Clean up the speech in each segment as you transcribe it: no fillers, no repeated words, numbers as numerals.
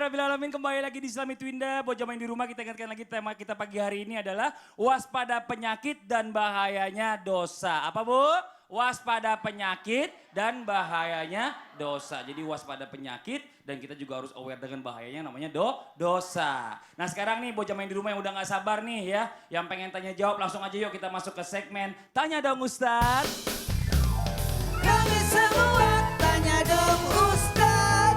Alhamdulillahirrahmanirrahim. Kembali lagi di Islami Twinda. Buat jamaah di rumah, kita ingatkan lagi tema kita pagi hari ini adalah waspada penyakit dan bahayanya dosa. Apa Bu? Waspada penyakit dan bahayanya dosa. Jadi waspada penyakit dan kita juga harus aware dengan bahayanya namanya dosa. Nah sekarang nih buat jamaah di rumah yang udah gak sabar nih ya. Yang pengen tanya jawab langsung aja yuk kita masuk ke segmen Tanya Dong Ustadz. Kami semua tanya dong Ustaz.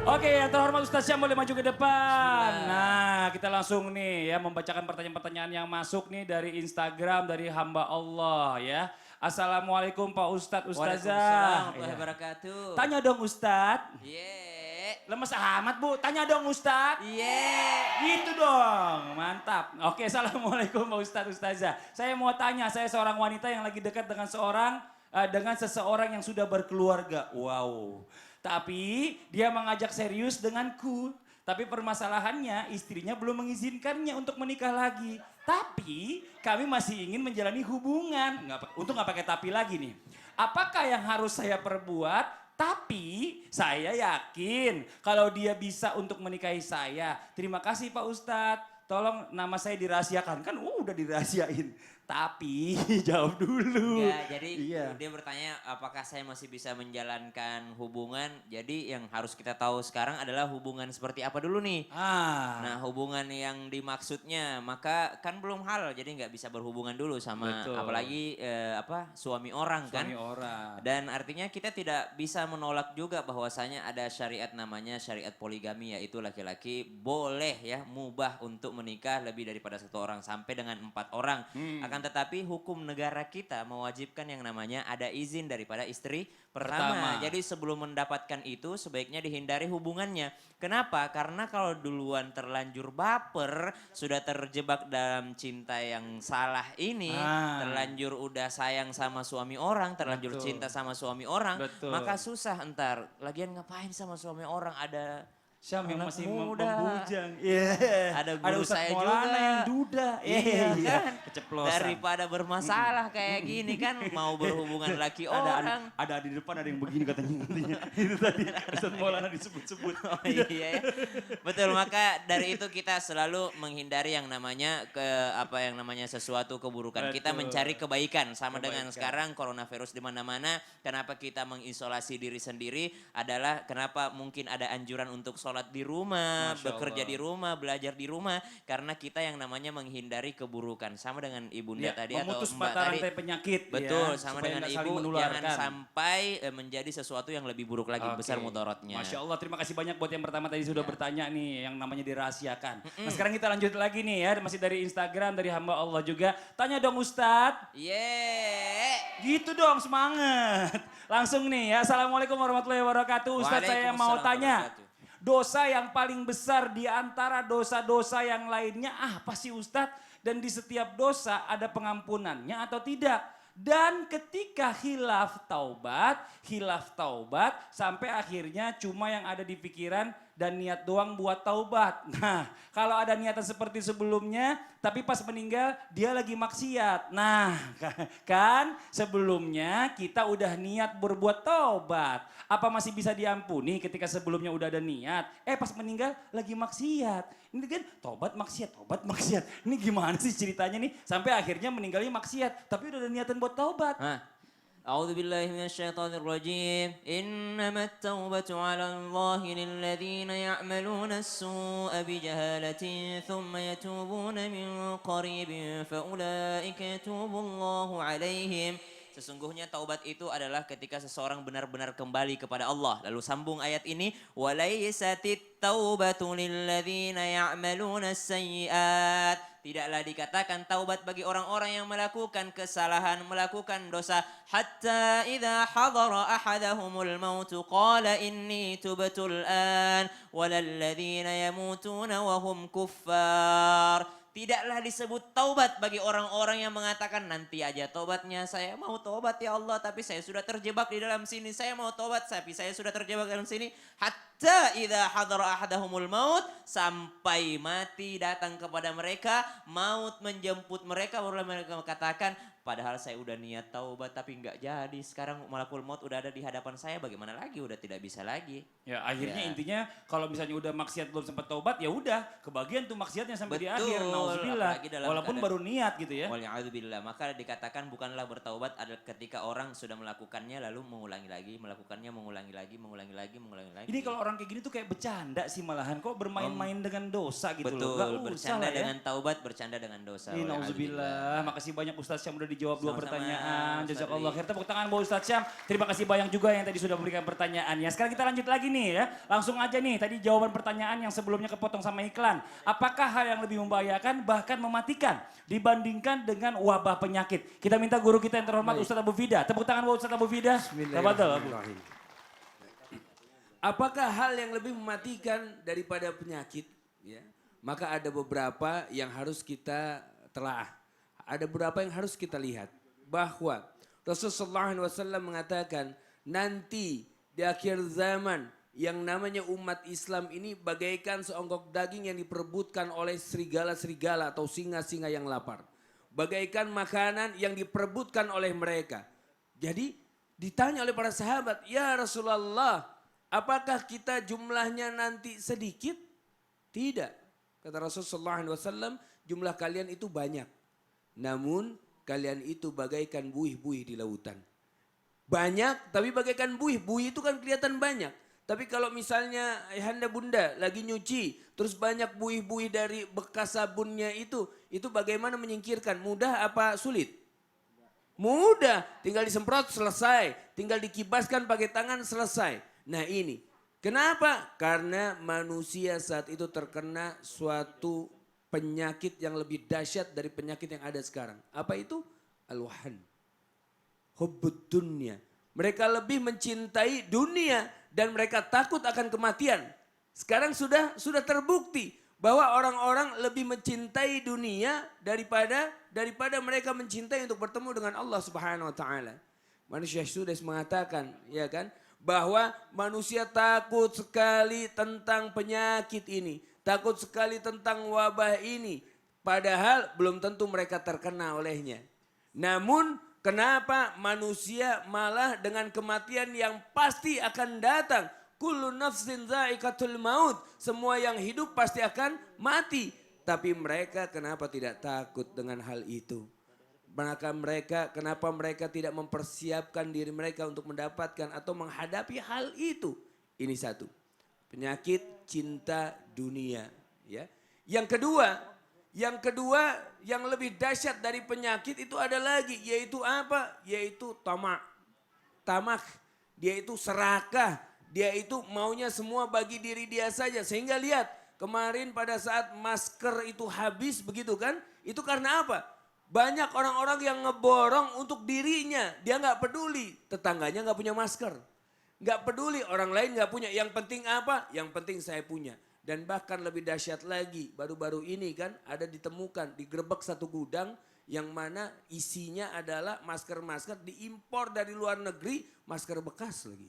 Oke, yang terhormat Ustaz Syam boleh maju ke depan. Nah, kita langsung nih ya membacakan pertanyaan-pertanyaan yang masuk nih dari Instagram dari hamba Allah ya. Assalamualaikum Pak Ustadz, Ustazah. Waalaikumsalam warahmatullahi wabarakatuh. Tanya dong Ustadz. Lemes Lemes amat Bu, tanya dong Ustadz. Gitu dong, mantap. Oke, Assalamualaikum Pak Ustadz, Ustazah. Saya mau tanya, saya seorang wanita yang lagi dekat dengan seseorang yang sudah berkeluarga. Wow. Tapi dia mengajak serius denganku. Tapi permasalahannya istrinya belum mengizinkannya untuk menikah lagi. Tapi kami masih ingin menjalani hubungan. Untung nggak pakai tapi lagi nih. Apakah yang harus saya perbuat? Tapi saya yakin kalau dia bisa untuk menikahi saya. Terima kasih Pak Ustadz. Tolong nama saya dirahasiakan. Kan udah dirahasiain. Tapi jawab dulu. Enggak, jadi Iya. dia bertanya apakah saya masih bisa menjalankan hubungan. Jadi yang harus kita tahu sekarang adalah hubungan seperti apa dulu nih. Nah hubungan yang dimaksudnya maka kan belum halal jadi nggak bisa berhubungan dulu sama Betul. apalagi suami orang kan. Suami orang. Dan artinya kita tidak bisa menolak juga bahwasanya ada syariat namanya syariat poligami yaitu laki-laki boleh ya mubah untuk menikah lebih daripada satu orang sampai dengan 4 orang. Akan tetapi hukum negara kita mewajibkan yang namanya ada izin daripada istri pertama. Jadi sebelum mendapatkan itu sebaiknya dihindari hubungannya. Kenapa? Karena kalau duluan terlanjur baper, sudah terjebak dalam cinta yang salah ini, terlanjur udah sayang sama suami orang, terlanjur Betul. cinta sama suami orang, Betul. maka susah entar. Lagian ngapain sama suami orang ada Syam yang anak masih muda. membujang. Iya. Ada guru Ustadz saya Maulana juga. yang duda. Iya kan? Keceplosan. Daripada bermasalah kayak gini kan mau berhubungan laki orang. Ada di depan ada yang begini katanya. Itu tadi Ustadz Maulana disebut-sebut. Oh iya ya. Betul, maka dari itu kita selalu menghindari yang namanya sesuatu keburukan. Kita Betul. mencari kebaikan sama dengan Kebaikan. sekarang coronavirus di mana-mana. Kenapa kita mengisolasi diri sendiri adalah kenapa mungkin ada anjuran untuk sholat di rumah, Masya bekerja Allah. di rumah, belajar di rumah karena kita yang namanya menghindari keburukan. Sama dengan ibunda Ya, tadi atau memutus mbak mata tadi. rantai penyakit. Betul, ya, sama supaya dengan nggak saling ibu menularkan. jangan sampai menjadi sesuatu yang lebih buruk lagi, Oke. besar mudaratnya. Masya Allah, terima kasih banyak buat yang pertama tadi sudah bertanya nih, yang namanya dirahasiakan. Nah sekarang kita lanjut lagi nih ya, masih dari Instagram, dari hamba Allah juga. Tanya dong Ustadz. Gitu dong, semangat. Langsung nih ya, Assalamualaikum warahmatullahi wabarakatuh. Ustadz saya mau Waalaikumsalam tanya, warahmatullahi wabarakatuh. dosa yang paling besar di antara dosa-dosa yang lainnya apa sih Ustadz? Dan di setiap dosa ada pengampunannya atau tidak? Dan ketika hilaf taubat sampai akhirnya cuma yang ada di pikiran dan niat doang buat taubat. Nah, kalau ada niatan seperti sebelumnya, tapi pas meninggal dia lagi maksiat. Nah, kan sebelumnya kita udah niat berbuat taubat. Apa masih bisa diampuni ketika sebelumnya udah ada niat? Pas meninggal lagi maksiat. Ini kan tobat maksiat. Ini gimana sih ceritanya nih? Sampai akhirnya meninggalnya maksiat, tapi udah ada niatan buat taubat. أعوذ بالله من الشيطان الرجيم إنما التوبة على الله للذين يعملون السوء بجهالة ثم يتوبون من قريب فأولئك يتوب الله عليهم. Sesungguhnya taubat itu adalah ketika seseorang benar-benar kembali kepada Allah. Lalu sambung ayat ini, وَلَيْسَتِ التَّوْبَةُ لِلَّذِينَ يَعْمَلُونَ السَّيِّئَاتِ. Tidaklah dikatakan taubat bagi orang-orang yang melakukan kesalahan, melakukan dosa. Hatta idza hadara ahadahumul maut qala inni tubtul an walalladzina yamutuna wa hum kuffar. Tidaklah disebut taubat bagi orang-orang yang mengatakan nanti aja taubatnya, saya mau taubat ya Allah tapi saya sudah terjebak di dalam sini, saya mau taubat tapi saya sudah terjebak di dalam sini. Hatta idza hadara ahadahumul maut, sampai mati datang kepada mereka, maut menjemput mereka, baru mereka katakan padahal saya udah niat taubat tapi nggak jadi. Sekarang malakul maut udah ada di hadapan saya, bagaimana lagi? Udah tidak bisa lagi. Ya akhirnya Ya. intinya kalau misalnya udah maksiat belum sempat taubat ya udah kebagian tuh maksiatnya sampai di Betul, akhir. Nauzubillah. apalagi dalam Walaupun keadaan- baru niat gitu ya. Waliyahudzubillah. Maka dikatakan bukanlah bertaubat adalah ketika orang sudah melakukannya lalu mengulangi lagi, melakukannya mengulangi lagi, mengulangi lagi, mengulangi lagi. Ini kalau orang kayak gini tuh kayak bercanda sih malahan. Kok bermain-main dengan dosa gitu loh. Betul, Gak usah bercanda lah ya. dengan taubat, bercanda dengan dosa. Ih, nauzubillah. Makasih banyak Ustaz Syam udah dijawab dua Sama-sama, pertanyaan. Ustaz Jazakallah Ri. khair. Tepuk tangan buat Ustaz Syam. Terima kasih banyak juga yang tadi sudah memberikan pertanyaannya. Sekarang kita lanjut lagi nih ya. Langsung aja nih tadi jawaban pertanyaan yang sebelumnya kepotong sama iklan. Apakah hal yang lebih membahayakan bahkan mematikan dibandingkan dengan wabah penyakit? Kita minta guru kita yang terhormat Ustaz Abu Fida. Tepuk tangan buat Ustaz Abu Fida. Tafadhal, Abu. Bismillahirrahmanirrahim. Apakah hal yang lebih mematikan daripada penyakit? Ya, maka ada beberapa yang harus kita telaah. Ada beberapa yang harus kita lihat. Bahwa Rasulullah SAW mengatakan nanti di akhir zaman yang namanya umat Islam ini bagaikan seonggok daging yang diperebutkan oleh serigala-serigala atau singa-singa yang lapar. Bagaikan makanan yang diperebutkan oleh mereka. Jadi ditanya oleh para sahabat, ya Rasulullah, apakah kita jumlahnya nanti sedikit? Tidak. Kata Rasulullah SAW, jumlah kalian itu banyak. Namun kalian itu bagaikan buih-buih di lautan. Banyak tapi bagaikan buih. Buih itu kan kelihatan banyak. Tapi kalau misalnya ayahanda bunda lagi nyuci, terus banyak buih-buih dari bekas sabunnya itu bagaimana menyingkirkan? Mudah apa sulit? Mudah, tinggal disemprot selesai, tinggal dikibaskan pakai tangan selesai. Nah ini, kenapa? Karena manusia saat itu terkena suatu penyakit yang lebih dahsyat dari penyakit yang ada sekarang. Apa itu? Al-wahan. Hubbud dunya. Mereka lebih mencintai dunia dan mereka takut akan kematian. Sekarang sudah terbukti bahwa orang-orang lebih mencintai dunia daripada mereka mencintai untuk bertemu dengan Allah Subhanahu wa taala. Manusia sudah mengatakan, ya kan, bahwa manusia takut sekali tentang penyakit ini, takut sekali tentang wabah ini, padahal belum tentu mereka terkena olehnya. Namun kenapa manusia malah dengan kematian yang pasti akan datang? Kullu nafsin dha'iqatul maut. Semua yang hidup pasti akan mati. Tapi mereka kenapa tidak takut dengan hal itu? Kenapa mereka tidak mempersiapkan diri mereka untuk mendapatkan atau menghadapi hal itu? Ini satu. Penyakit cinta dunia. Ya. Yang kedua yang lebih dahsyat dari penyakit itu ada lagi. Yaitu apa? Yaitu tamak. Tamak. Dia itu serakah. Dia itu maunya semua bagi diri dia saja. Sehingga lihat kemarin pada saat masker itu habis begitu kan. Itu karena apa? Banyak orang-orang yang ngeborong untuk dirinya. Dia nggak peduli. Tetangganya nggak punya masker. Nggak peduli orang lain nggak punya. Yang penting apa? Yang penting saya punya. Dan bahkan lebih dahsyat lagi. Baru-baru ini kan ada ditemukan. Digerebek satu gudang. Yang mana isinya adalah masker-masker diimpor dari luar negeri. Masker bekas lagi.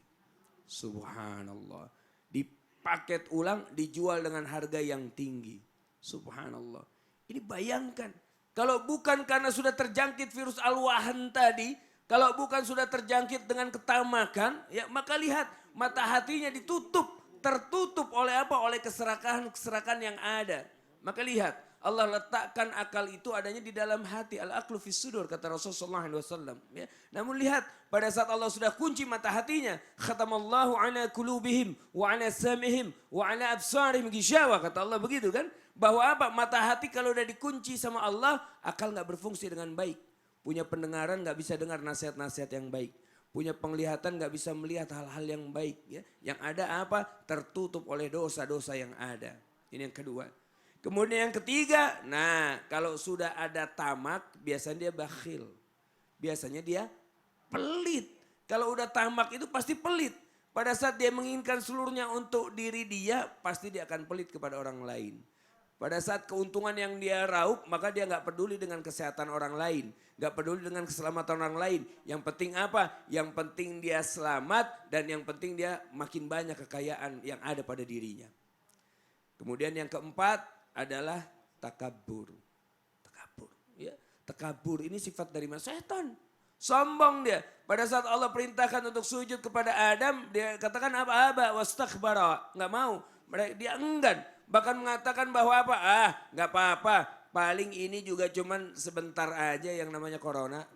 Subhanallah. Dipaket ulang, dijual dengan harga yang tinggi. Subhanallah. Ini bayangkan. Kalau bukan karena sudah terjangkit virus al-wahan tadi. Kalau bukan sudah terjangkit dengan ketamakan. Ya, maka lihat mata hatinya ditutup. Tertutup oleh apa? Oleh keserakahan yang ada. Maka lihat. Allah letakkan akal itu adanya di dalam hati. Al-aqlu fis sudur kata Rasulullah SAW. Ya. Namun lihat pada saat Allah sudah kunci mata hatinya. Khatamallahu ala kulubihim wa ala samihim wa ala absarihim gishawa. Kata Allah begitu kan. Bahwa apa? Mata hati kalau udah dikunci sama Allah. Akal gak berfungsi dengan baik. Punya pendengaran gak bisa dengar nasihat-nasihat yang baik. Punya penglihatan gak bisa melihat hal-hal yang baik. Ya. Yang ada apa? Tertutup oleh dosa-dosa yang ada. Ini yang kedua. Kemudian yang ketiga, nah kalau sudah ada tamak biasanya dia bakhil. Biasanya dia pelit. Kalau udah tamak itu pasti pelit. Pada saat dia menginginkan seluruhnya untuk diri dia, pasti dia akan pelit kepada orang lain. Pada saat keuntungan yang dia raup, maka dia gak peduli dengan kesehatan orang lain. Gak peduli dengan keselamatan orang lain. Yang penting apa? Yang penting dia selamat dan yang penting dia makin banyak kekayaan yang ada pada dirinya. Kemudian yang keempat adalah takabur. Takabur. Ya. Takabur ini sifat dari setan. Sombong dia. Pada saat Allah perintahkan untuk sujud kepada Adam, dia katakan apa wastakbara, nggak mau. Dia enggan. Bahkan mengatakan bahwa apa? Nggak apa-apa. Paling ini juga cuman sebentar aja yang namanya corona.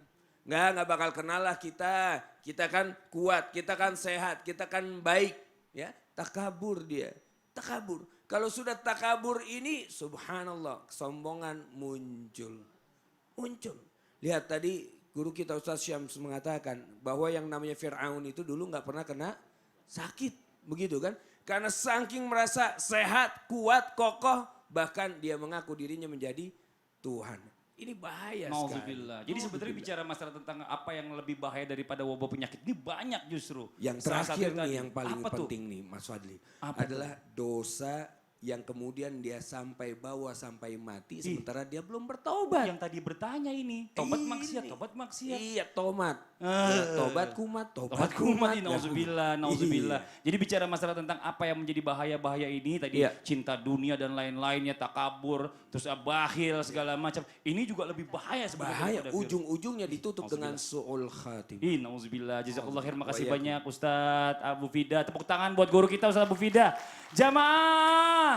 Nggak bakal kenal lah kita. Kita kan kuat, kita kan sehat, kita kan baik. Ya, takabur dia. Takabur. Kalau sudah takabur ini, subhanallah, kesombongan muncul. Lihat tadi guru kita Ustaz Syams mengatakan bahwa yang namanya Fir'aun itu dulu nggak pernah kena sakit. Begitu kan? Karena saking merasa sehat, kuat, kokoh, bahkan dia mengaku dirinya menjadi Tuhan. Ini bahaya sekali. Nauzubillah. Jadi sebenarnya bicara masalah tentang apa yang lebih bahaya daripada wabah penyakit ini banyak justru. Yang Salah terakhir satu nih tadi. yang paling Apa tuh? penting nih Mas Fadli. Apa adalah dosa yang kemudian dia sampai bawa sampai mati sementara dia belum bertobat. Yang tadi bertanya ini, tobat maksiat. Iya, tobat. Ya, tobat kumat. Nauzubillah. Iya. Jadi bicara masalah tentang apa yang menjadi bahaya-bahaya ini tadi Iya. cinta dunia dan lain-lainnya, takabur, terus bakhil segala macam. Ini juga lebih bahaya sebenarnya. Bahaya, daripada virus. ujung-ujungnya ditutup dengan su'ul khatim. Nauzubillah. Jazakallah khair. Makasih Wa banyak Ustadz Abu Fida. Tepuk tangan buat guru kita Ustadz Abu Fida. Jamaah.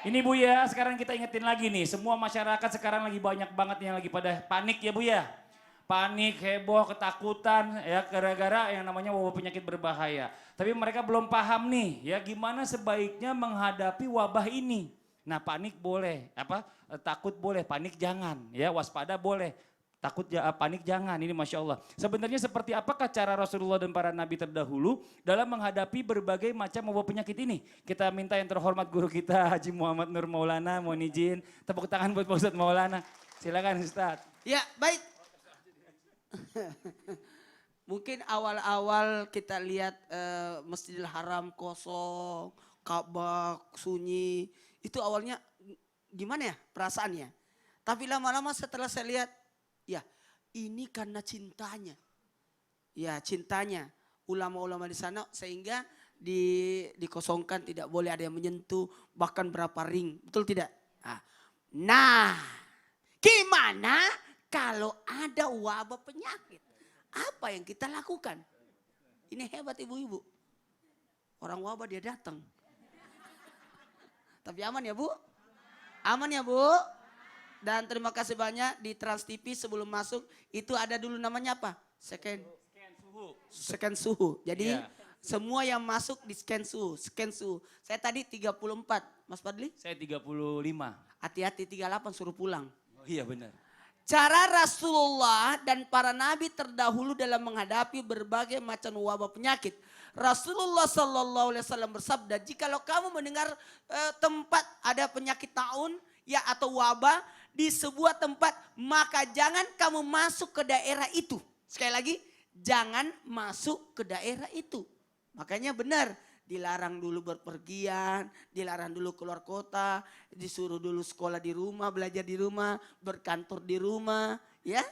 Ini Bu ya, sekarang kita ingetin lagi nih. Semua masyarakat sekarang lagi banyak banget yang lagi pada panik ya Bu ya. Panik, heboh, ketakutan ya gara-gara yang namanya wabah penyakit berbahaya. Tapi mereka belum paham nih ya gimana sebaiknya menghadapi wabah ini. Nah panik boleh, takut boleh, panik jangan ya, waspada boleh. Takut panik jangan, ini Masya Allah. Sebenarnya seperti apakah cara Rasulullah dan para nabi terdahulu dalam menghadapi berbagai macam wabah penyakit ini? Kita minta yang terhormat guru kita Haji Muhammad Nur Maulana, mohon izin. Tepuk tangan buat Pak Ustadz Maulana. Silakan Ustadz. Ya baik. Mungkin awal-awal kita lihat Masjidil Haram kosong, Ka'bah sunyi. Itu awalnya gimana ya perasaannya. Tapi lama-lama setelah saya lihat, ya ini karena cintanya. Ya cintanya ulama-ulama di sana sehingga dikosongkan, tidak boleh ada yang menyentuh, bahkan berapa ring. Betul tidak? Nah gimana kalau ada wabah penyakit? Apa yang kita lakukan? Ini hebat ibu-ibu. Orang wabah dia datang. Tapi aman ya Bu? Aman ya Bu? Dan terima kasih banyak di Trans TV sebelum masuk itu ada dulu namanya apa? Scan suhu. Jadi semua yang masuk di scan suhu. Saya tadi 34, Mas Fadli? Saya 35. Hati-hati 38 suruh pulang. Oh iya benar. Cara Rasulullah dan para nabi terdahulu dalam menghadapi berbagai macam wabah penyakit. Rasulullah Sallallahu Alaihi Wasallam bersabda, jikalau kamu mendengar tempat ada penyakit taun ya atau wabah di sebuah tempat, maka jangan kamu masuk ke daerah itu. Sekali lagi, jangan masuk ke daerah itu. Makanya benar, dilarang dulu berpergian, dilarang dulu keluar kota, disuruh dulu sekolah di rumah, belajar di rumah, berkantor di rumah, ya.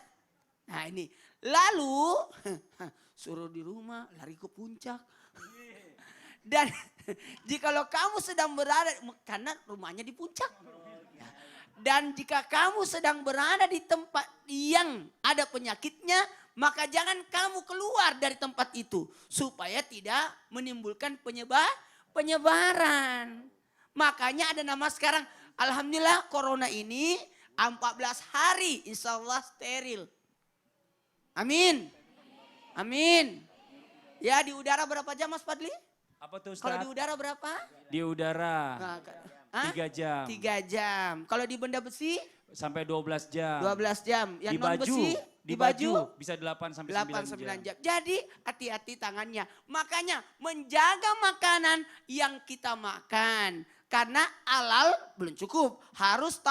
Nah ini, lalu suruh di rumah, lari ke puncak. Dan jikalau kamu sedang berada, karena rumahnya di puncak. Dan jika kamu sedang berada di tempat yang ada penyakitnya, maka jangan kamu keluar dari tempat itu. Supaya tidak menimbulkan penyebaran. Makanya ada nama sekarang, alhamdulillah corona ini 14 hari insya Allah steril. Amin. Amin. Ya di udara berapa jam Mas Fadli? Apa tuh Ustaz? Kalau di udara berapa? Di udara. Nah, 3 jam. 3 jam. Kalau di benda besi? Sampai 12 jam. 12 jam. Yang Di non baju, besi? di baju bisa 8 sampai 8-9 jam. Jadi hati-hati tangannya. Makanya menjaga makanan yang kita makan. Karena halal belum cukup. Harus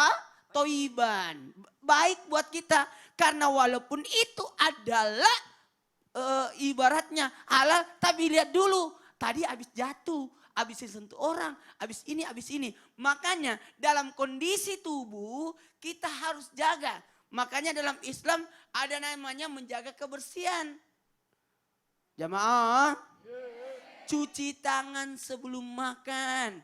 toiban. Baik buat kita. Karena walaupun itu adalah ibaratnya halal. Tapi lihat dulu. Tadi habis jatuh. Habis disentuh orang, habis ini. Makanya dalam kondisi tubuh kita harus jaga. Makanya dalam Islam ada namanya menjaga kebersihan. Jamaah, cuci tangan sebelum makan.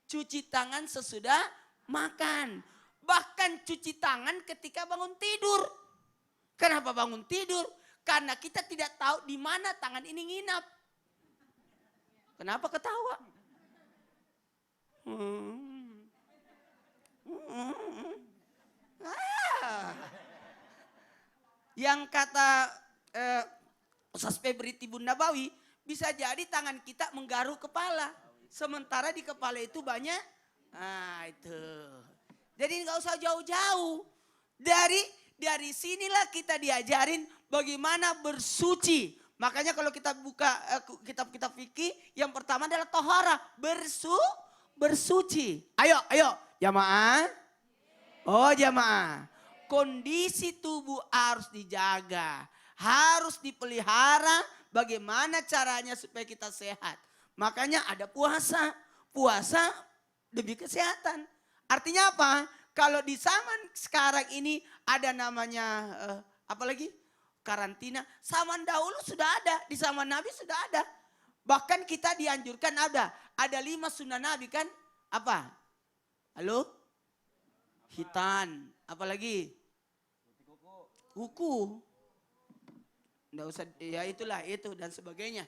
Cuci tangan sesudah makan. Bahkan cuci tangan ketika bangun tidur. Kenapa bangun tidur? Karena kita tidak tahu di mana tangan ini nginap. Kenapa ketawa? Yang kata Ustaz Febri Tibun Nabawi, bisa jadi tangan kita menggaruk kepala. Sementara di kepala itu banyak, itu. Jadi nggak usah jauh-jauh. Dari sinilah kita diajarin bagaimana bersuci. Makanya kalau kita buka kitab-kitab fikih, yang pertama adalah tohara, bersuci. Ayo, jamaah. Oh jamaah, kondisi tubuh harus dijaga, harus dipelihara. Bagaimana caranya supaya kita sehat? Makanya ada puasa demi kesehatan. Artinya apa? Kalau di zaman sekarang ini ada namanya apa lagi? Karantina. Zaman dahulu sudah ada, di zaman Nabi sudah ada. Bahkan kita dianjurkan ada 5 sunnah Nabi kan? Apa? Halo? Hitan, apalagi? Kuku. Nggak usah, ya itulah itu dan sebagainya.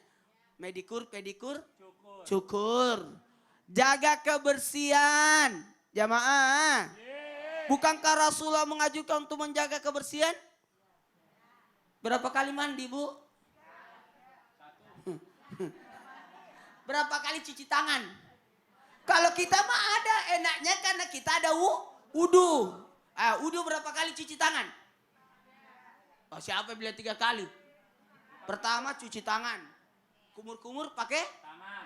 Medikur, pedikur, cukur. Jaga kebersihan, jamaah. Bukankah Rasulullah mengajukan untuk menjaga kebersihan? Berapa kali mandi, Bu? Berapa kali cuci tangan? Kalau kita mah ada enaknya karena kita ada wudu. Wudu berapa kali cuci tangan? Oh, siapa yang bilang 3 kali? Pertama cuci tangan. Kumur-kumur pakai? Tangan.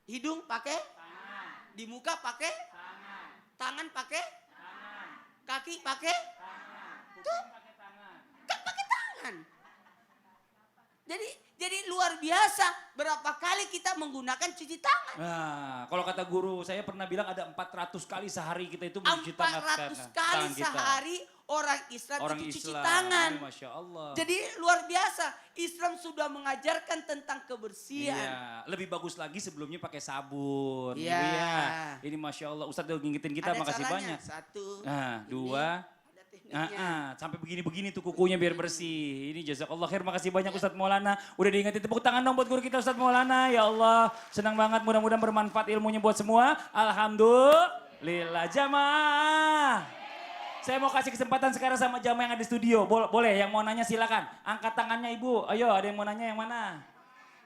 Hidung pakai? Tangan. Di muka pakai? Tangan. Tangan pakai? Tangan. Kaki pakai? Tangan. Tuh. Kan pakai tangan. Jadi luar biasa berapa kali kita menggunakan cuci tangan. Nah, kalau kata guru saya pernah bilang ada 400 kali sehari kita itu mencuci 400 kali sehari orang Islam Orang itu cuci Islam. tangan. Ini Masya Allah. Jadi luar biasa. Islam sudah mengajarkan tentang kebersihan. Iya, lebih bagus lagi sebelumnya pakai sabun. Iya. Ibu ya. Ini Masya Allah. Ustadz udah ngingetin kita, Ada makasih caranya. banyak. 1. Nah, 2. Ada tekniknya. Sampai begini-begini tuh kukunya biar bersih. Ini jazakallah khair, makasih banyak Ustadz Maulana. Udah diingetin, tepuk tangan dong buat guru kita Ustadz Maulana. Ya Allah, senang banget, mudah-mudahan bermanfaat ilmunya buat semua. Alhamdulillah jamaah. Saya mau kasih kesempatan sekarang sama jamaah yang ada di studio. Boleh, yang mau nanya silakan. Angkat tangannya Ibu. Ayo, ada yang mau nanya yang mana?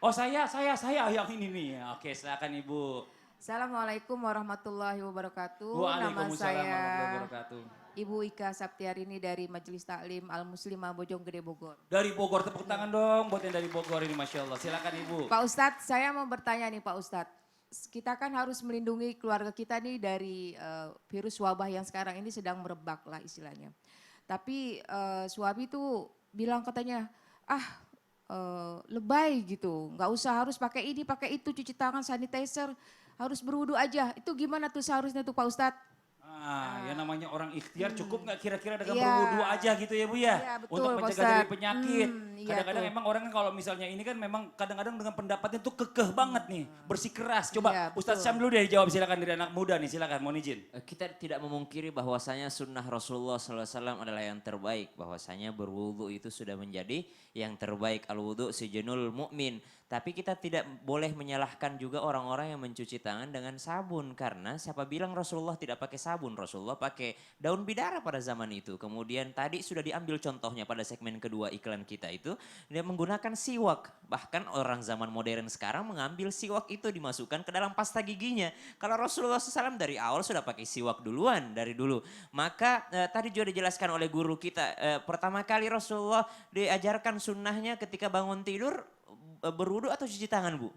Oh saya yang ini nih. Oke, silakan Ibu. Assalamualaikum warahmatullahi wabarakatuh. Nama Waalaikumsalam saya warahmatullahi wabarakatuh. Ibu Ika Saptiarini dari Majelis Taklim Al-Muslimah Bojonggede Bogor. Dari Bogor, tepuk tangan dong buat yang dari Bogor ini, Masya Allah. Silakan Ibu. Pak Ustadz, saya mau bertanya nih Pak Ustadz. Kita kan harus melindungi keluarga kita nih dari virus wabah yang sekarang ini sedang merebak lah istilahnya. Tapi suami tuh bilang katanya, lebay gitu. Nggak usah harus pakai ini, pakai itu, cuci tangan, sanitizer. Harus berwudu aja. Itu gimana tuh seharusnya tuh Pak Ustadz? Ya namanya orang ikhtiar cukup nggak kira-kira dengan Iya. berwudu aja gitu ya Bu ya? Iya, betul, Untuk Pak mencegah dari Ustadz. penyakit. Iya Kadang-kadang tuh. emang orang kan kalau misalnya ini kan memang kadang-kadang dengan pendapatnya tuh kekeh banget nih. Bersikeras. Coba Iya, Ustadz betul. Syam dulu deh jawab silakan dari anak muda nih, silakan mohon izin. Kita tidak memungkiri bahwasanya sunnah Rasulullah SAW adalah yang terbaik. Bahwasanya berwudu itu sudah menjadi yang terbaik. Al-wudu sijnul mu'min. Tapi kita tidak boleh menyalahkan juga orang-orang yang mencuci tangan dengan sabun. Karena siapa bilang Rasulullah tidak pakai sabun? Rasulullah pakai daun bidara pada zaman itu. Kemudian tadi sudah diambil contohnya pada segmen kedua iklan kita itu. Dia menggunakan siwak. Bahkan orang zaman modern sekarang mengambil siwak itu dimasukkan ke dalam pasta giginya. Kalau Rasulullah SAW dari awal sudah pakai siwak duluan dari dulu. Maka tadi juga dijelaskan oleh guru kita. Pertama kali Rasulullah diajarkan sunnahnya ketika bangun tidur. Berwudu atau cuci tangan Bu?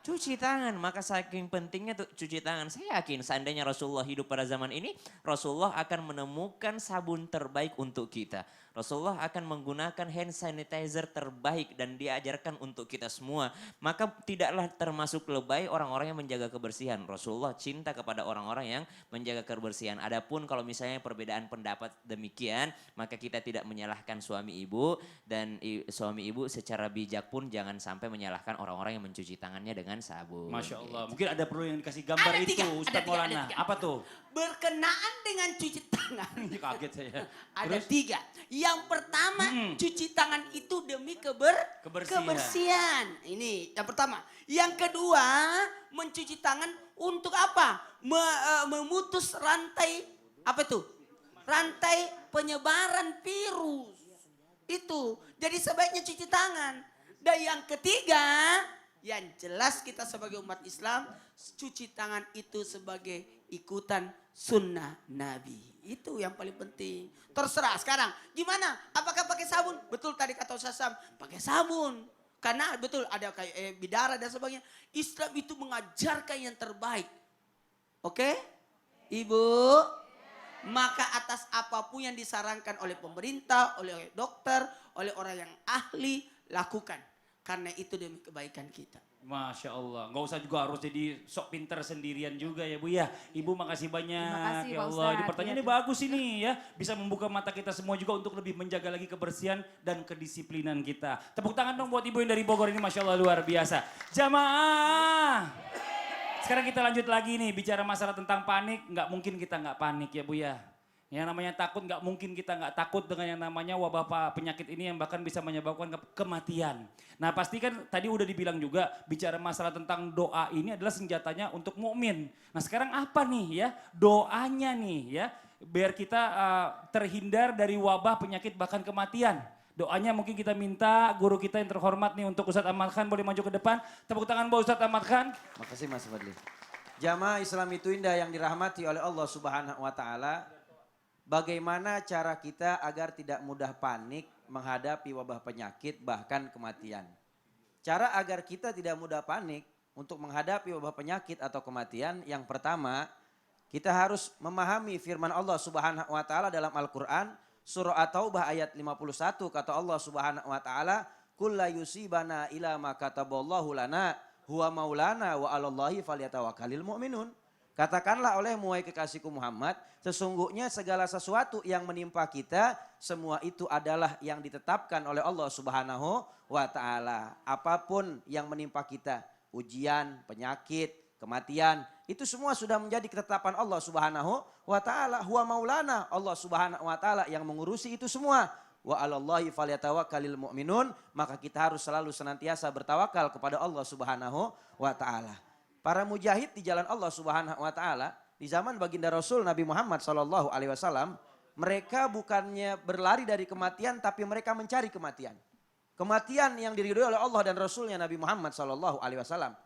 Cuci tangan, maka saking pentingnya tuh cuci tangan. Saya yakin seandainya Rasulullah hidup pada zaman ini, Rasulullah akan menemukan sabun terbaik untuk kita. Rasulullah akan menggunakan hand sanitizer terbaik dan diajarkan untuk kita semua. Maka tidaklah termasuk lebay orang-orang yang menjaga kebersihan. Rasulullah cinta kepada orang-orang yang menjaga kebersihan. Adapun kalau misalnya perbedaan pendapat demikian, maka kita tidak menyalahkan suami ibu, dan suami ibu secara bijak pun jangan sampai menyalahkan orang-orang yang mencuci tangannya dengan sabun. Masya Allah. Mungkin ada perlu yang dikasih gambar Ada itu tiga, Ustaz Maulana. Apa tuh? Berkenaan dengan cuci tangan. Kaget saya. Ada tiga. Yang pertama, cuci tangan itu demi kebersihan. Ini yang pertama. Yang kedua, mencuci tangan untuk apa? Memutus rantai, apa itu? Rantai penyebaran virus. Itu. Jadi sebaiknya cuci tangan. Dan yang ketiga, yang jelas kita sebagai umat Islam, cuci tangan itu sebagai ikutan sunnah Nabi. Itu yang paling penting. Terserah sekarang, gimana? Apakah pakai sabun? Betul tadi kata Ustaz Sam, pakai sabun. Karena betul ada kayak bidara dan sebagainya. Islam itu mengajarkan yang terbaik. Oke? Ibu? Maka atas apapun yang disarankan oleh pemerintah, oleh dokter, oleh orang yang ahli, lakukan. Karena itu demi kebaikan kita. Masya Allah, nggak usah juga harus jadi sok pinter sendirian juga ya Bu ya. Ibu makasih banyak. Terima kasih, Ya Pak Allah, ini Ustadz. pertanyaannya bagus ini ya. Bisa membuka mata kita semua juga untuk lebih menjaga lagi kebersihan dan kedisiplinan kita. Tepuk tangan dong buat Ibu yang dari Bogor ini, Masya Allah luar biasa. Jamaah. Sekarang kita lanjut lagi nih, bicara masalah tentang panik. Nggak mungkin kita nggak panik ya Bu ya. Yang namanya takut nggak mungkin kita nggak takut dengan yang namanya wabah penyakit ini yang bahkan bisa menyebabkan kematian. Nah pasti kan tadi udah dibilang juga bicara masalah tentang doa ini adalah senjatanya untuk mukmin. Nah sekarang apa nih ya doanya nih ya biar kita terhindar dari wabah penyakit bahkan kematian. Doanya mungkin kita minta guru kita yang terhormat nih untuk Ustadz Ahmad Khan boleh maju ke depan. Tepuk tangan buat Ustadz Ahmad Khan. Makasih Mas Fadli. Jamaah Islam itu indah yang dirahmati oleh Allah Subhanahu wa taala. Bagaimana cara kita agar tidak mudah panik menghadapi wabah penyakit bahkan kematian. Cara agar kita tidak mudah panik untuk menghadapi wabah penyakit atau kematian, yang pertama kita harus memahami firman Allah Subhanahu wa taala dalam Al-Qur'an surah At-Taubah ayat 51, kata Allah Subhanahu wa taala, "Qul la yusibana ila ma kataballahu lana huwa maulana wa 'alallahi falyatawakkalul mu'minun." Katakanlah olehmu wahai kekasihku Muhammad, sesungguhnya segala sesuatu yang menimpa kita, semua itu adalah yang ditetapkan oleh Allah Subhanahu wa taala. Apapun yang menimpa kita, ujian, penyakit, kematian, itu semua sudah menjadi ketetapan Allah Subhanahu wa taala. Huwa maulana, Allah Subhanahu wa taala yang mengurusi itu semua. Wa 'alallahi falyatawakkalul mu'minun, maka kita harus selalu senantiasa bertawakal kepada Allah Subhanahu wa taala. Para mujahid di jalan Allah Subhanahu wa taala di zaman baginda Rasul Nabi Muhammad sallallahu alaihi wasallam, mereka bukannya berlari dari kematian tapi mereka mencari kematian. Kematian yang diridhoi oleh Allah dan Rasulnya Nabi Muhammad sallallahu alaihi wasallam.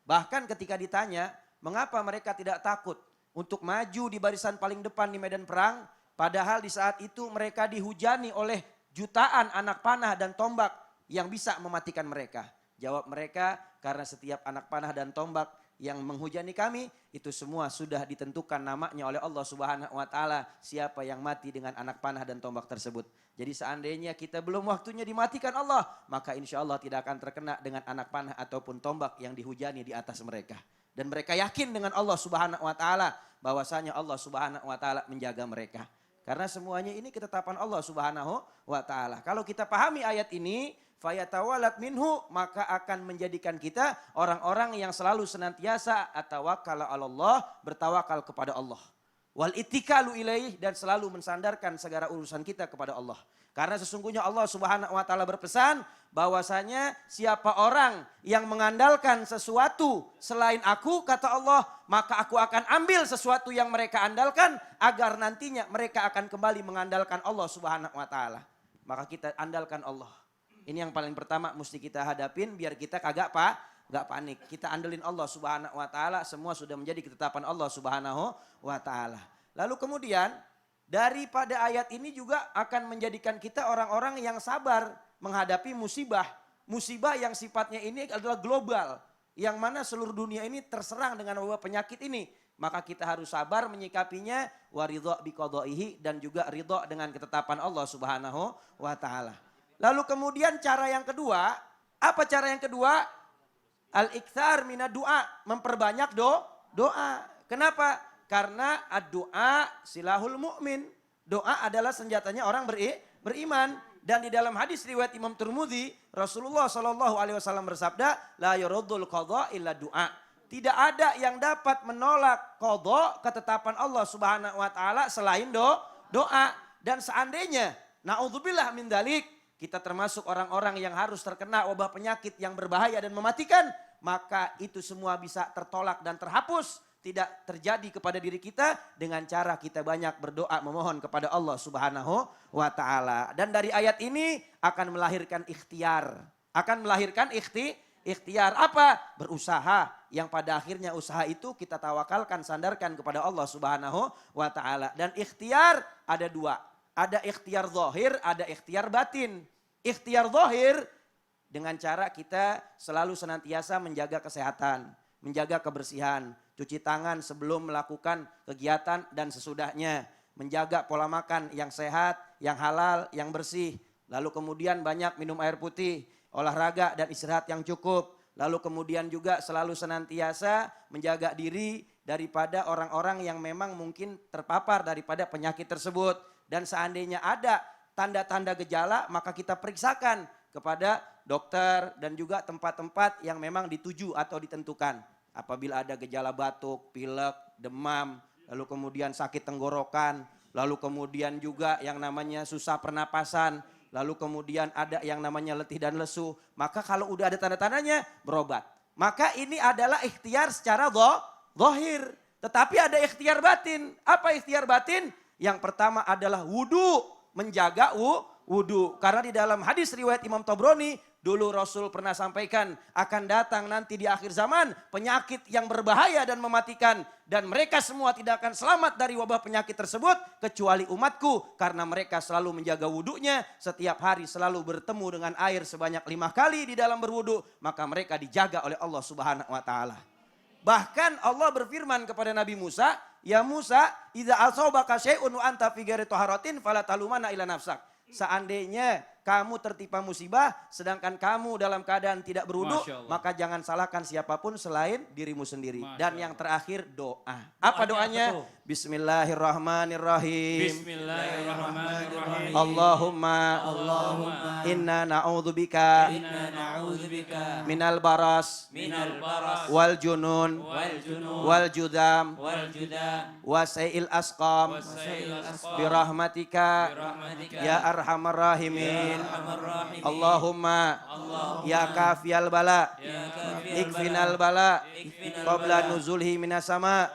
Bahkan ketika ditanya, mengapa mereka tidak takut untuk maju di barisan paling depan di medan perang, padahal di saat itu mereka dihujani oleh jutaan anak panah dan tombak yang bisa mematikan mereka. Jawab mereka, karena setiap anak panah dan tombak yang menghujani kami, itu semua sudah ditentukan namanya oleh Allah Subhanahu wa taala, siapa yang mati dengan anak panah dan tombak tersebut. Jadi seandainya kita belum waktunya dimatikan Allah, maka insya Allah tidak akan terkena dengan anak panah ataupun tombak yang dihujani di atas mereka. Dan mereka yakin dengan Allah Subhanahu wa taala, bahwasanya Allah Subhanahu wa taala menjaga mereka. Karena semuanya ini ketetapan Allah Subhanahu wa taala. Kalau kita pahami ayat ini, fayatawalat minhu, maka akan menjadikan kita orang-orang yang selalu senantiasa atawakkal 'ala Allah, bertawakal kepada Allah. Wal ittikalu ilaih, dan selalu mensandarkan segala urusan kita kepada Allah. Karena sesungguhnya Allah Subhanahu wa taala berpesan bahwasanya siapa orang yang mengandalkan sesuatu selain aku, kata Allah, maka aku akan ambil sesuatu yang mereka andalkan agar nantinya mereka akan kembali mengandalkan Allah Subhanahu wa taala. Maka kita andalkan Allah. Ini yang paling pertama mesti kita hadapin biar kita kagak panik. Kita andelin Allah Subhanahu wa taala, semua sudah menjadi ketetapan Allah Subhanahu wa taala. Lalu kemudian daripada ayat ini juga akan menjadikan kita orang-orang yang sabar menghadapi musibah. Musibah yang sifatnya ini adalah global, yang mana seluruh dunia ini terserang dengan wabah penyakit ini. maka kita harus sabar menyikapinya, wa ridho biqadaihi, dan juga ridho dengan ketetapan Allah Subhanahu wa taala. Lalu kemudian cara yang kedua, apa cara yang kedua? Al-iktsar minad du'a, memperbanyak doa. Kenapa? Karena ad-du'a silahul mu'min. Doa adalah senjatanya orang beriman. Dan di dalam hadis riwayat Imam Tirmidzi, Rasulullah SAW bersabda, la yuraddul qadha illa du'a. Tidak ada yang dapat menolak qadha, ketetapan Allah Subhanahu wa taala, selain doa. Dan seandainya naudzubillah min dzalik, kita termasuk orang-orang yang harus terkena wabah penyakit yang berbahaya dan mematikan, maka itu semua bisa tertolak dan terhapus, tidak terjadi kepada diri kita dengan cara kita banyak berdoa memohon kepada Allah Subhanahu wa taala. Dan dari ayat ini akan melahirkan ikhtiar. Akan melahirkan ikhtiar apa? Berusaha, yang pada akhirnya usaha itu kita tawakalkan, sandarkan kepada Allah Subhanahu wa taala. Dan ikhtiar ada dua. Ada ikhtiar zahir, ada ikhtiar batin. Ikhtiar zahir dengan cara kita selalu senantiasa menjaga kesehatan, menjaga kebersihan, cuci tangan sebelum melakukan kegiatan dan sesudahnya, menjaga pola makan yang sehat, yang halal, yang bersih. Lalu kemudian banyak minum air putih, olahraga dan istirahat yang cukup. Lalu kemudian juga selalu senantiasa menjaga diri daripada orang-orang yang memang mungkin terpapar daripada penyakit tersebut. Dan seandainya ada tanda-tanda gejala, maka kita periksakan kepada dokter dan juga tempat-tempat yang memang dituju atau ditentukan. Apabila ada gejala batuk, pilek, demam, lalu kemudian sakit tenggorokan, lalu kemudian juga yang namanya susah pernapasan, lalu kemudian ada yang namanya letih dan lesu, maka kalau udah ada tanda-tandanya berobat. Maka ini adalah ikhtiar secara zahir. Tetapi ada ikhtiar batin. Apa ikhtiar batin? Yang pertama adalah wudu, menjaga wudu. Karena di dalam hadis riwayat Imam Tabrani, dulu Rasul pernah sampaikan akan datang nanti di akhir zaman penyakit yang berbahaya dan mematikan. Dan mereka semua tidak akan selamat dari wabah penyakit tersebut kecuali umatku. Karena mereka selalu menjaga wudunya, setiap hari selalu bertemu dengan air sebanyak 5 kali di dalam berwudu. Maka mereka dijaga oleh Allah Subhanahu wa taala. Bahkan Allah berfirman kepada Nabi Musa, ya Musa, idza asabaka syai'un wa anta fi ghairi taharatin fala talumana ila nafsak. Seandainya kamu tertimpa musibah sedangkan kamu dalam keadaan tidak berwudu, maka jangan salahkan siapapun selain dirimu sendiri. Dan yang terakhir doa. Apa doanya? Bismillahirrahmanirrahim. Bismillahirrahmanirrahim. Allahumma inna na'udzubika minal baras wal junun wal judam wa sa'il asqam birahmatika ya arhamar rahimin. Allahumma ya kafiyal bala ikfinal bala qabla nuzulhi minas sama.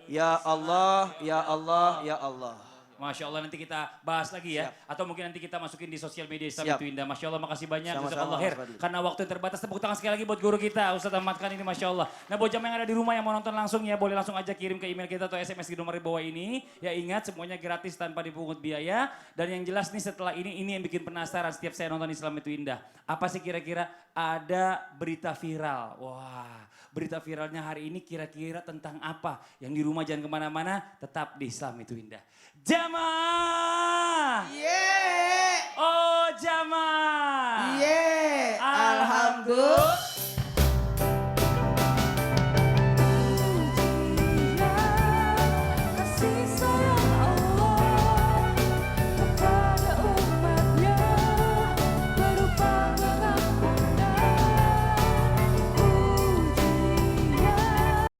Ya Allah, ya Allah, ya Allah. Masya Allah, nanti kita bahas lagi ya. Atau mungkin nanti kita masukin di sosial media Islam Siap. itu Indah. Masya Allah, makasih banyak. Sama-sama, Jazakallah khair. Mas Fadli. Karena waktu yang terbatas, tepuk tangan sekali lagi buat guru kita. Ustaz Ahmad Khan ini Masya Allah. Nah buat jamaah yang ada di rumah yang mau nonton langsung ya, boleh langsung aja kirim ke email kita atau SMS di nomor di bawah ini. Ya ingat, semuanya gratis tanpa dipungut biaya. Dan yang jelas nih setelah ini yang bikin penasaran setiap saya nonton Islam itu Indah. Apa sih kira-kira ada berita viral? Wah, berita viralnya hari ini kira-kira tentang apa? Yang di rumah jangan kemana-mana, tetap di Islam itu Indah. Jamaah